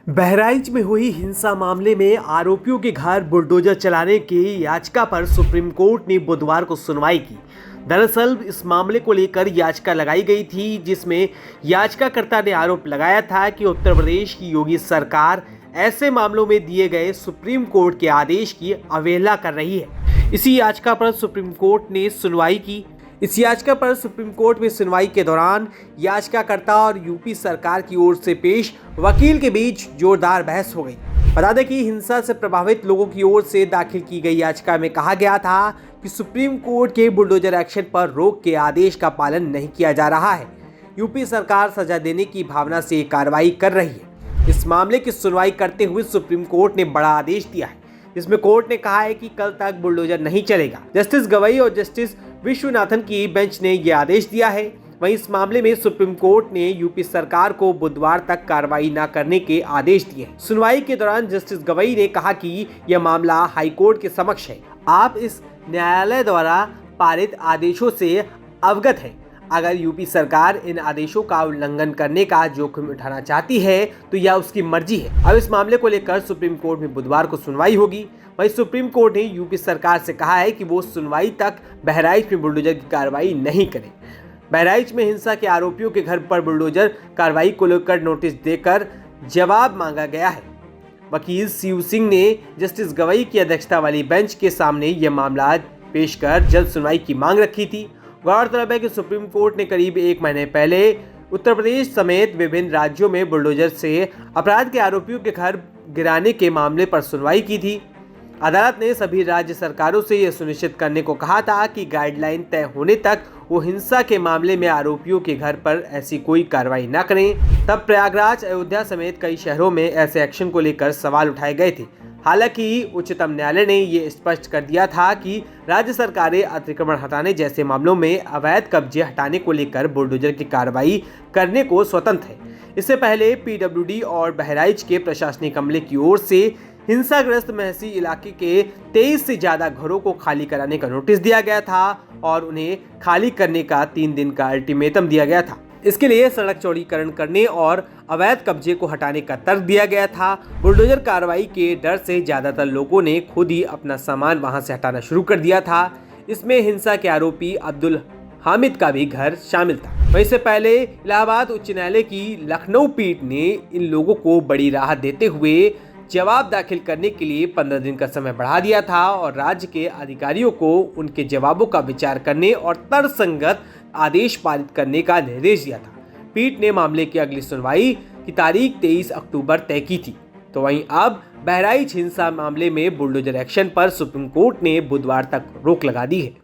बहराइच में हुई हिंसा मामले में आरोपियों के घर बुलडोजर चलाने की याचिका पर सुप्रीम कोर्ट ने बुधवार को सुनवाई की। दरअसल इस मामले को लेकर याचिका लगाई गई थी, जिसमें याचिकाकर्ता ने आरोप लगाया था कि उत्तर प्रदेश की योगी सरकार ऐसे मामलों में दिए गए सुप्रीम कोर्ट के आदेश की अवहेलना कर रही है। इसी याचिका पर सुप्रीम कोर्ट ने सुनवाई की। इस याचिका पर सुप्रीम कोर्ट में सुनवाई के दौरान याचिकाकर्ता और यूपी सरकार की ओर से पेश वकील के बीच जोरदार बहस हो गई। बता दें कि हिंसा से प्रभावित लोगों की ओर से दाखिल की गई याचिका में कहा गया था कि सुप्रीम कोर्ट के बुलडोजर एक्शन पर रोक के आदेश का पालन नहीं किया जा रहा है। यूपी सरकार सजा देने की भावना से कार्रवाई कर रही है। इस मामले की सुनवाई करते हुए सुप्रीम कोर्ट ने बड़ा आदेश दिया है, जिसमें कोर्ट ने कहा है कि कल तक बुलडोजर नहीं चलेगा। जस्टिस गवई और जस्टिस विश्वनाथन की बेंच ने यह आदेश दिया है। वहीं इस मामले में सुप्रीम कोर्ट ने यूपी सरकार को बुधवार तक कार्रवाई न करने के आदेश दिए। सुनवाई के दौरान जस्टिस गवई ने कहा कि यह मामला हाईकोर्ट के समक्ष है। आप इस न्यायालय द्वारा पारित आदेशों से अवगत हैं। अगर यूपी सरकार इन आदेशों का उल्लंघन करने का जोखिम उठाना चाहती है तो यह उसकी मर्जी है। अब इस मामले को लेकर सुप्रीम कोर्ट में बुधवार को सुनवाई होगी। वहीं सुप्रीम कोर्ट ने यूपी सरकार से कहा है कि वो सुनवाई तक बहराइच में बुलडोजर की कार्रवाई नहीं करे। बहराइच में हिंसा के आरोपियों के घर पर बुलडोजर कार्रवाई को लेकर नोटिस देकर जवाब मांगा गया है। वकील शिव सिंह ने जस्टिस गवई की अध्यक्षता वाली बेंच के सामने यह मामला पेश कर जल्द सुनवाई की मांग रखी थी। गौरतलब है कि सुप्रीम कोर्ट ने करीब 1 महीने पहले उत्तर प्रदेश समेत विभिन्न राज्यों में बुलडोजर से अपराध के आरोपियों के घर गिराने के मामले पर सुनवाई की थी। अदालत ने सभी राज्य सरकारों से यह सुनिश्चित करने को कहा था कि गाइडलाइन तय होने तक वो हिंसा के मामले में आरोपियों के घर पर ऐसी कोई कार्रवाई न करें। तब प्रयागराज, अयोध्या समेत कई शहरों में ऐसे एक्शन को लेकर सवाल उठाए गए थे। हालांकि उच्चतम न्यायालय ने ये स्पष्ट कर दिया था कि राज्य सरकारें अतिक्रमण हटाने जैसे मामलों में अवैध कब्जे हटाने को लेकर बुलडोजर की कार्रवाई करने को स्वतंत्र है। इससे पहले पीडब्ल्यूडी और बहराइच के प्रशासनिक अमले की ओर से हिंसाग्रस्त महसी इलाके के 23 से ज्यादा घरों को खाली कराने का नोटिस दिया गया था और उन्हें खाली करने का 3 दिन का अल्टीमेटम दिया गया था। इसके लिए सड़क चौड़ीकरण करने और अवैध कब्जे को हटाने का तर्क दिया गया था। बुलडोजर कार्रवाई के डर से ज्यादातर लोगों ने खुद ही अपना सामान वहां से हटाना शुरू कर दिया था। इसमें हिंसा के आरोपी अब्दुल हामिद का भी घर शामिल था। वहीं से पहले इलाहाबाद उच्च न्यायालय की लखनऊ पीठ ने इन लोगों को बड़ी राहत देते हुए जवाब दाखिल करने के लिए 15 दिन का समय बढ़ा दिया था और राज्य के अधिकारियों को उनके जवाबों का विचार करने और तर्कसंगत आदेश पारित करने का निर्देश दिया था। पीठ ने मामले की अगली सुनवाई की तारीख 23 अक्टूबर तय की थी। तो वहीं अब बहराइच हिंसा मामले में बुलडोजर एक्शन पर सुप्रीम कोर्ट ने बुधवार तक रोक लगा दी है।